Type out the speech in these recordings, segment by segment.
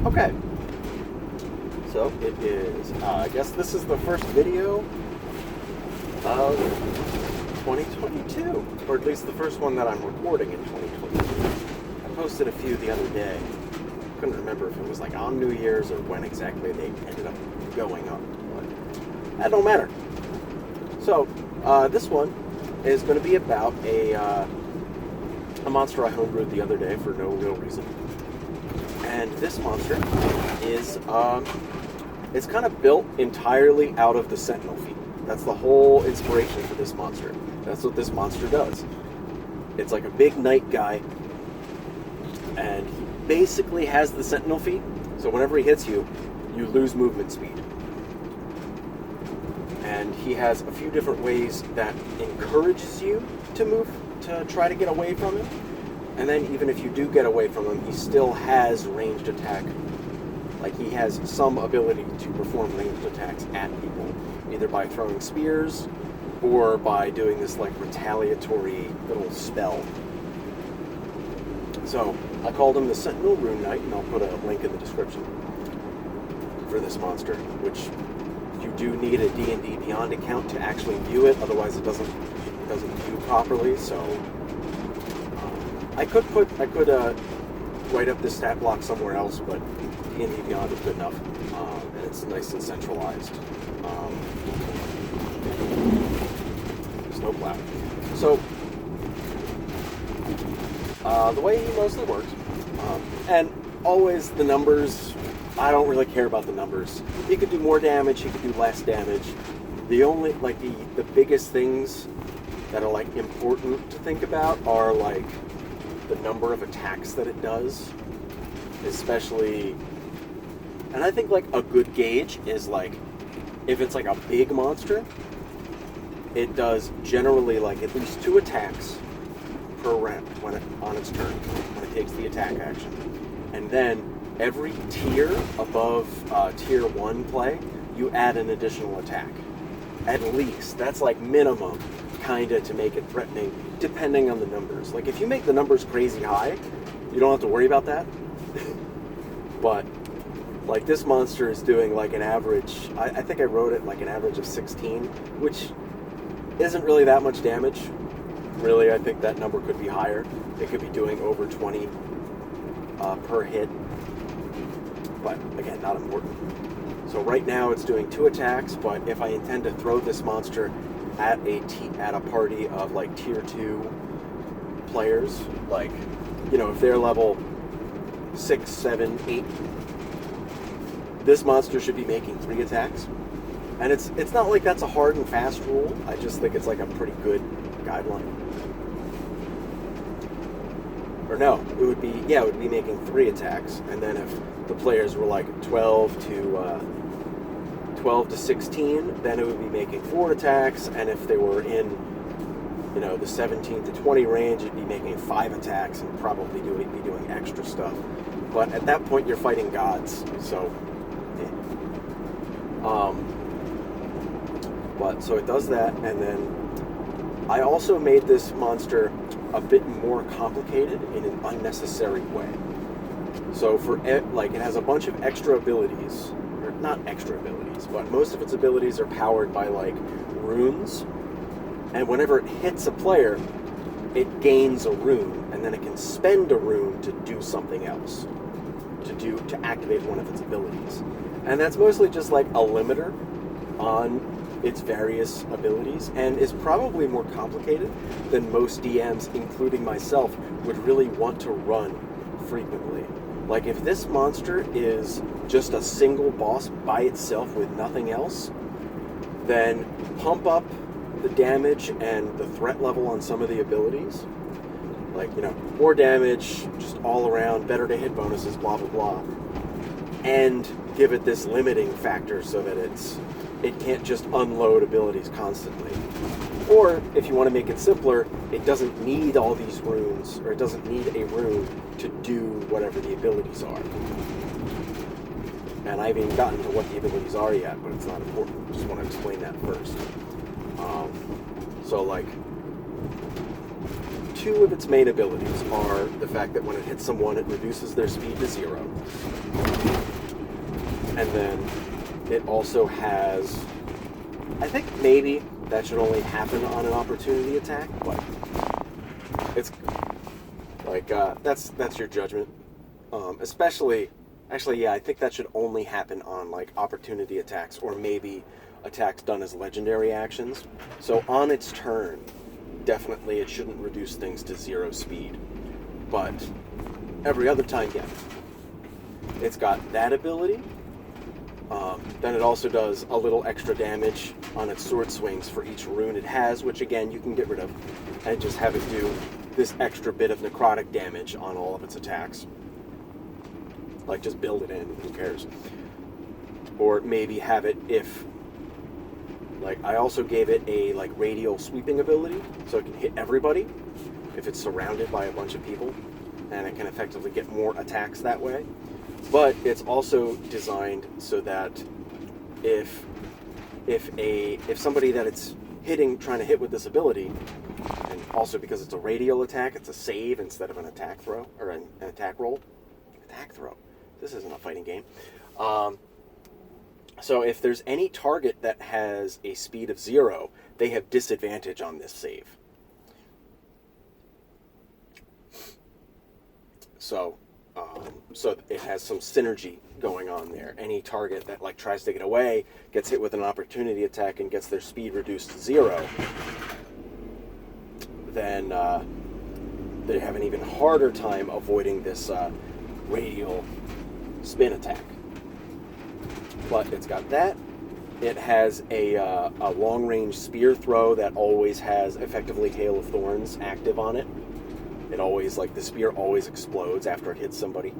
Okay. So it is, I guess this is the first video of 2022, or at least the first one that I'm recording in 2022. I posted a few the other day. Couldn't remember if it was like on New Year's or when exactly they ended up going up, but that don't matter. So this one is going to be about a monster I homebrewed the other day for no real reason. And this monster is, it's kind of built entirely out of the Sentinel feat. That's the whole inspiration for this monster. That's what this monster does. It's like a big knight guy, and he basically has the Sentinel feat, so whenever he hits you, you lose movement speed. And he has a few different ways that encourages you to move, to try to get away from him. And then even if you do get away from him, he still has ranged attack. Like, he has some ability to perform ranged attacks at people, either by throwing spears or by doing this like retaliatory little spell. So I called him the Sentinel Rune Knight, and I'll put a link in the description for this monster, which you do need a D&D Beyond account to actually view it, otherwise it doesn't view properly. So I could write up this stat block somewhere else, but D&D Beyond is good enough, and it's nice and centralized. Snowplow. So the way he mostly works, and always the numbers, I don't really care about the numbers. He could do more damage, he could do less damage. The only, like, the biggest things that are, like, important to think about are, like, the number of attacks that it does, especially, and I think, like, a good gauge is, like, if it's, like, a big monster, it does generally, like, at least 2 attacks per round on its turn, when it takes the attack action. And then every tier above tier 1 play, you add an additional attack. At least. That's like minimum, kinda, to make it threatening, depending on the numbers. Like, if you make the numbers crazy high, you don't have to worry about that. But, like, this monster is doing like an average, I think I wrote it like an average of 16, which isn't really that much damage. Really, I think that number could be higher. It could be doing over 20 per hit. But again, not important. So right now it's doing 2 attacks, but if I intend to throw this monster at a party of like tier 2 players, like, you know, if they're level 6, 7, 8, this monster should be making 3 attacks. And it's not like that's a hard and fast rule. I just think it's like a pretty good guideline. Or no, it would be making 3 attacks, and then if the players were like 12 to 16, then it would be making 4 attacks, and if they were in, you know, the 17 to 20 range, it'd be making 5 attacks and probably be doing extra stuff. But at that point, you're fighting gods, so yeah. So it does that, and then I also made this monster a bit more complicated in an unnecessary way. So for like, it has a bunch of extra abilities, or not extra abilities, but most of its abilities are powered by like runes, and whenever it hits a player, it gains a rune, and then it can spend a rune to do something else, to activate one of its abilities. And that's mostly just like a limiter on its various abilities, and is probably more complicated than most DMs, including myself, would really want to run frequently. Like, if this monster is just a single boss by itself with nothing else, then pump up the damage and the threat level on some of the abilities. Like, you know, more damage, just all around, better to hit bonuses, blah, blah, blah. And give it this limiting factor so that it can't just unload abilities constantly. Or, if you want to make it simpler, it doesn't need all these runes, or it doesn't need a rune to do whatever the abilities are. And I haven't even gotten to what the abilities are yet, but it's not important. I just want to explain that first. So, like, two of its main abilities are the fact that when it hits someone, it reduces their speed to 0. And then it also has, I think maybe that should only happen on an opportunity attack, but it's like, that's your judgment. Actually, yeah, I think that should only happen on like opportunity attacks or maybe attacks done as legendary actions. So on its turn, definitely it shouldn't reduce things to 0 speed. But every other time, yeah. It's got that ability. Then it also does a little extra damage on its sword swings for each rune it has, which again you can get rid of and just have it do this extra bit of necrotic damage on all of its attacks. Like, just build it in, who cares? Or maybe have it if, like, I also gave it a, like, radial sweeping ability, so it can hit everybody if it's surrounded by a bunch of people, and it can effectively get more attacks that way. But it's also designed so that if somebody that it's trying to hit with this ability, and also because it's a radial attack, it's a save instead of an attack throw, or an attack roll. Attack throw. This isn't a fighting game. So if there's any target that has a speed of 0, they have disadvantage on this save. So it has some synergy going on there. Any target that like tries to get away gets hit with an opportunity attack and gets their speed reduced to 0. Then they have an even harder time avoiding this radial spin attack. But it's got that. It has a long-range spear throw that always has effectively Hail of Thorns active on it. It always, like, the spear always explodes after it hits somebody.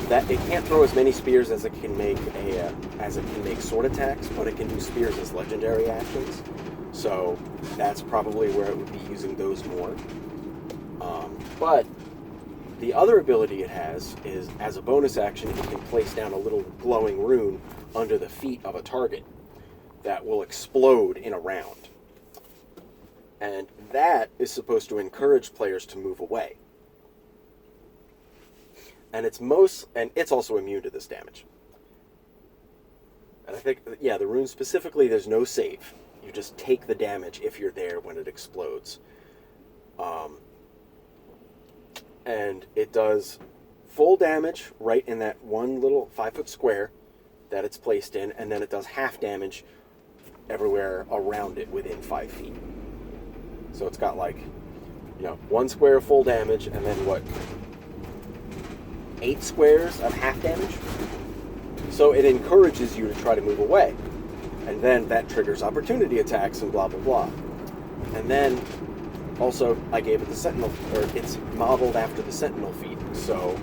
That it can't throw as many spears as it can make sword attacks, but it can do spears as legendary actions. So that's probably where it would be using those more. But the other ability it has is, as a bonus action, it can place down a little glowing rune under the feet of a target that will explode in a round. And that is supposed to encourage players to move away. And it's also immune to this damage. And I think, yeah, the rune specifically, there's no save. You just take the damage if you're there when it explodes. And it does full damage right in that one little 5-foot square that it's placed in, and then it does half damage everywhere around it within 5 feet. So it's got like, 1 square of full damage, and then 8 squares of half damage? So it encourages you to try to move away. And then that triggers opportunity attacks and blah, blah, blah. And then also, I gave it the Sentinel, or it's modeled after the Sentinel feat, so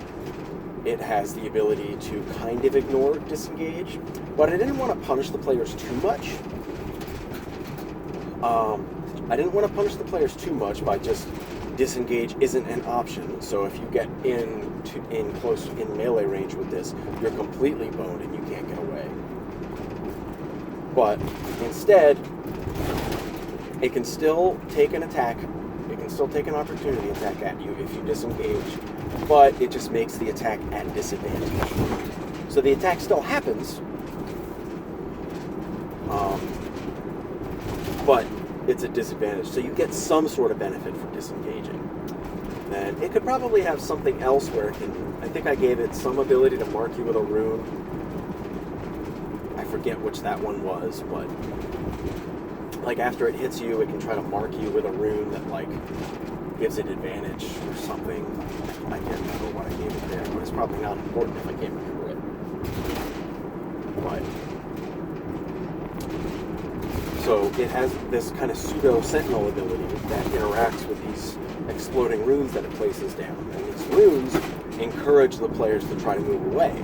it has the ability to kind of ignore disengage, but I didn't want to punish the players too much. I didn't want to punish the players too much by just disengage isn't an option, so if you get in melee range with this, you're completely boned and you can't get away. But instead, it can still take an attack. It can still take an opportunity attack at you if you disengage, but it just makes the attack at disadvantage. So the attack still happens, but it's a disadvantage. So you get some sort of benefit from disengaging. Then it could probably have something else where it can, I think I gave it some ability to mark you with a rune. I forget which that one was, but like after it hits you, it can try to mark you with a rune that like gives it advantage or something. I can't remember what I gave it there, but it's probably not important if I can't remember it. But so it has this kind of pseudo Sentinel ability that interacts with these exploding runes that it places down, and these runes encourage the players to try to move away.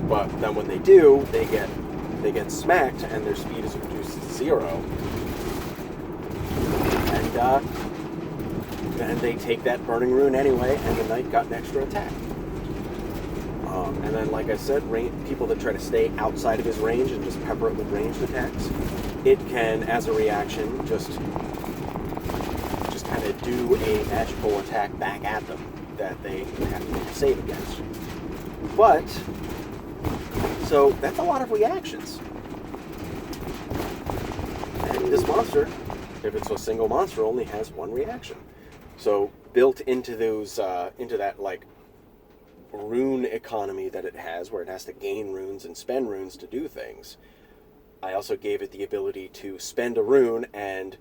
But then when they do, they get smacked and their speed is reduced to 0. And then they take that burning rune anyway, and the knight got an extra attack. And then, like I said, people that try to stay outside of his range and just pepper it with ranged attacks it can, as a reaction, just kind of do a magical attack back at them that they have to make a save against. But, so that's a lot of reactions. And this monster, if it's a single monster, only has one reaction. So built into those, into that like rune economy that it has, where it has to gain runes and spend runes to do things, I also gave it the ability to spend a rune and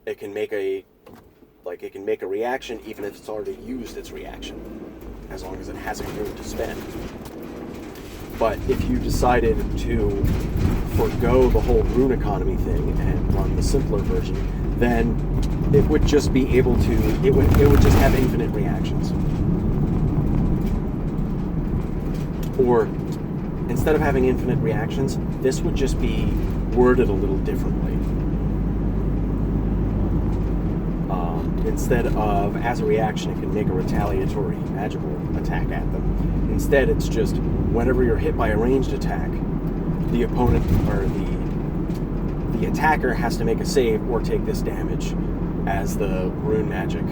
it can make a reaction even if it's already used its reaction, as long as it has a rune to spend. But if you decided to forgo the whole rune economy thing and run the simpler version, then it would just be able to, it would just have infinite reactions. Or instead of having infinite reactions, this would just be worded a little differently. Instead of, as a reaction, it can make a retaliatory magical attack at them. Instead, it's just, whenever you're hit by a ranged attack, the opponent, or the attacker has to make a save or take this damage as the rune magic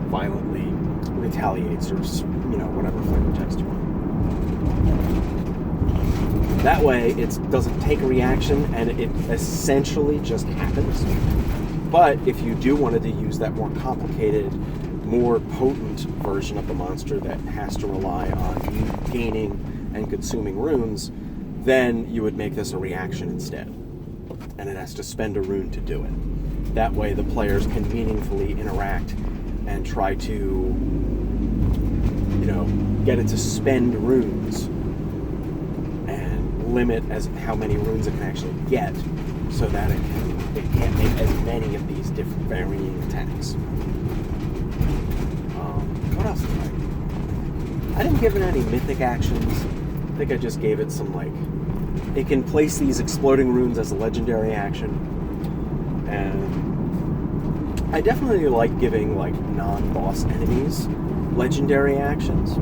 violently retaliates, or, whatever flavor text you want. That way, it doesn't take a reaction, and it essentially just happens. But if you do wanted to use that more complicated, more potent version of the monster that has to rely on you gaining and consuming runes, then you would make this a reaction instead. And it has to spend a rune to do it. That way the players can meaningfully interact and try to, get it to spend runes and limit as how many runes it can actually get, so that it can't make as many of these different varying attacks. What else did I didn't give it any mythic actions. I think I just gave it some, it can place these exploding runes as a legendary action. And I definitely like giving, non-boss enemies legendary actions.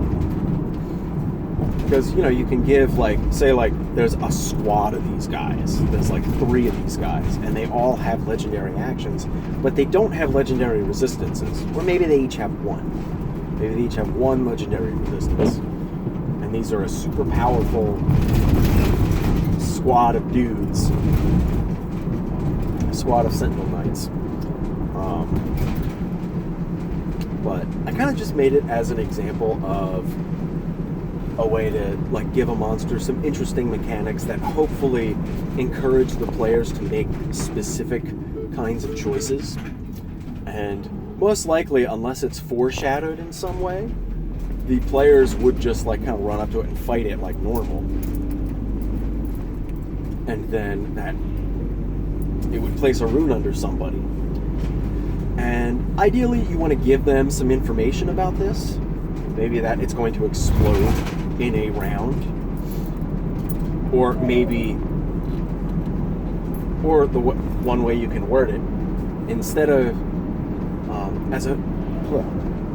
Because, you can give, say, there's a squad of these guys. There's, 3 of these guys. And they all have legendary actions. But they don't have legendary resistances. Or maybe they each have one. Maybe they each have one legendary resistance. And these are a super powerful squad of dudes. A squad of Sentinel Knights. But I kind of just made it as an example of a way to give a monster some interesting mechanics that hopefully encourage the players to make specific kinds of choices. And most likely, unless it's foreshadowed in some way, the players would just kind of run up to it and fight it like normal. And then it would place a rune under somebody. And ideally, you want to give them some information about this. Maybe that it's going to explode in a round, or maybe, or the one way you can word it, instead of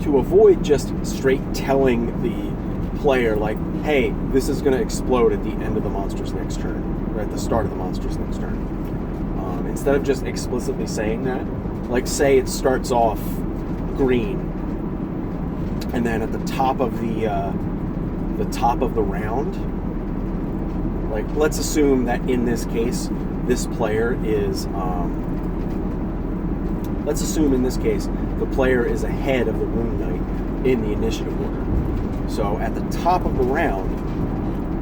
to avoid just straight telling the player hey, this is going to explode at the end of the monster's next turn, or at the start of the monster's next turn. Instead of just explicitly saying that, say it starts off green, and then at the top of the round, let's assume that in this case, this player is, let's assume in this case, the player is ahead of the Rune Knight in the initiative order. So at the top of the round,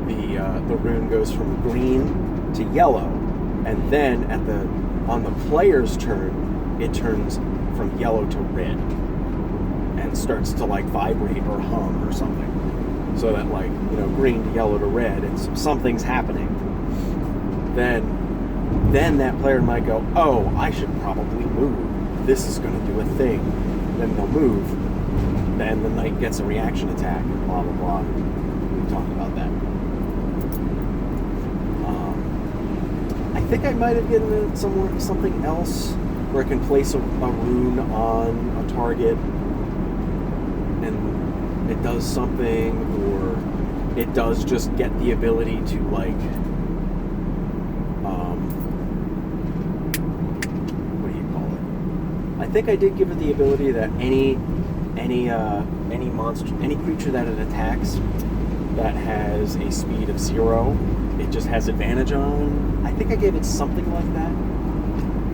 the rune goes from green to yellow, and then on the player's turn, it turns from yellow to red and starts to vibrate or hum or something. So that green to yellow to red, and something's happening. Then that player might go, oh, I should probably move. This is going to do a thing. Then they'll move. Then the knight gets a reaction attack, and blah, blah, blah. We talked about that. I think I might have given it something else where it can place a rune on a target and it does something, or it does just get the ability to think I did give it the ability that any monster, any creature that it attacks that has a speed of 0, it just has advantage on. I think I gave it something like that,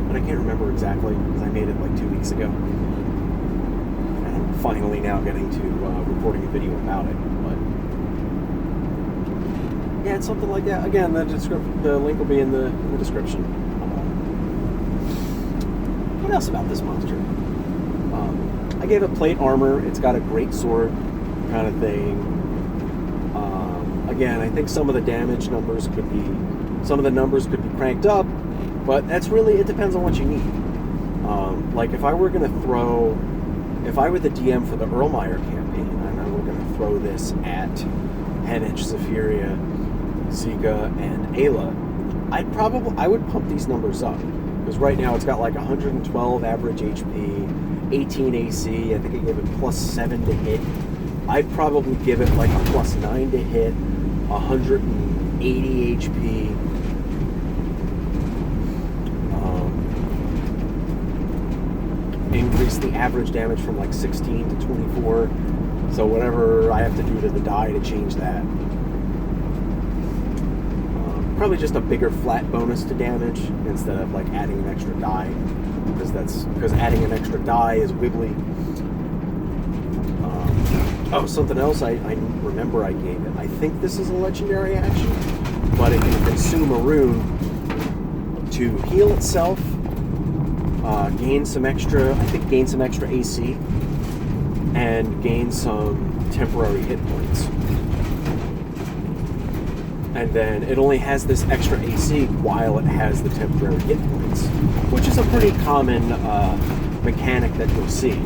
but I can't remember exactly because I made it like 2 weeks ago. And I'm finally now getting to recording a video about it. But yeah, it's something like that. Again, the link will be in the description. What else about this monster? I gave it plate armor. It's got a great sword kind of thing. Again, I think some of the damage numbers could be cranked up, but that's really, it depends on what you need. Like if I were the DM for the Erlmeyer campaign, and I were going to throw this at Henich, Zephyria, Zika, and Ayla, I would pump these numbers up. Because right now it's got like 112 average HP, 18 AC, I think I gave it +7 to hit. I'd probably give it like a +9 to hit, 180 HP. Increase the average damage from like 16 to 24. So whatever I have to do to the die to change that. Probably just a bigger flat bonus to damage instead of like adding an extra die, because adding an extra die is wibbly. Something else I remember I gave it. I think this is a legendary action, but it can consume a rune to heal itself, gain some extra AC, and gain some temporary hit points. And then it only has this extra AC while it has the temporary hit points, which is a pretty common mechanic that you'll see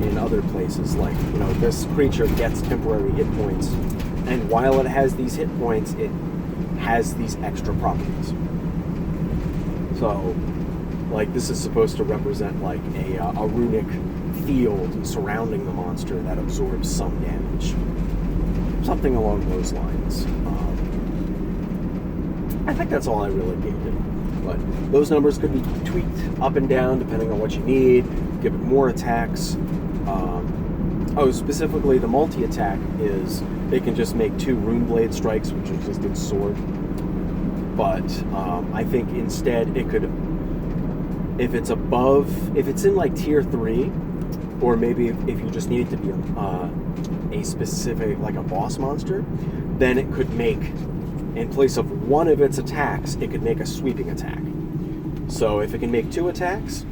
in other places. Like, this creature gets temporary hit points, and while it has these hit points, it has these extra properties. So, like, this is supposed to represent like a runic field surrounding the monster that absorbs some damage. Something along those lines. I think that's all I really gave it. But those numbers could be tweaked up and down depending on what you need. Give it more attacks. Specifically the multi-attack is it can just make 2 rune blade strikes, which is just its sword. But I think instead it could, if it's in like tier 3, or maybe if you just need it to be a specific, like a boss monster, then it could make, in place of one of its attacks, it could make a sweeping attack. So if it can make 2 attacks,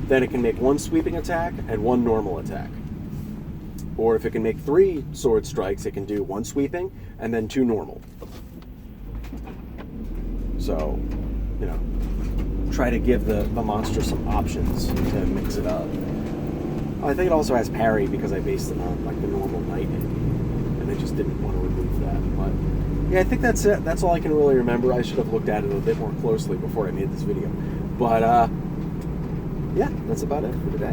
then it can make 1 sweeping attack and 1 normal attack. Or if it can make 3 sword strikes, it can do 1 sweeping and then 2 normal. So, try to give the monster some options to mix it up. I think it also has parry because I based it on like the normal knight, and I just didn't want to remove that. But yeah, I think that's it. That's all I can really remember. I should have looked at it a bit more closely before I made this video. But yeah, that's about it for today.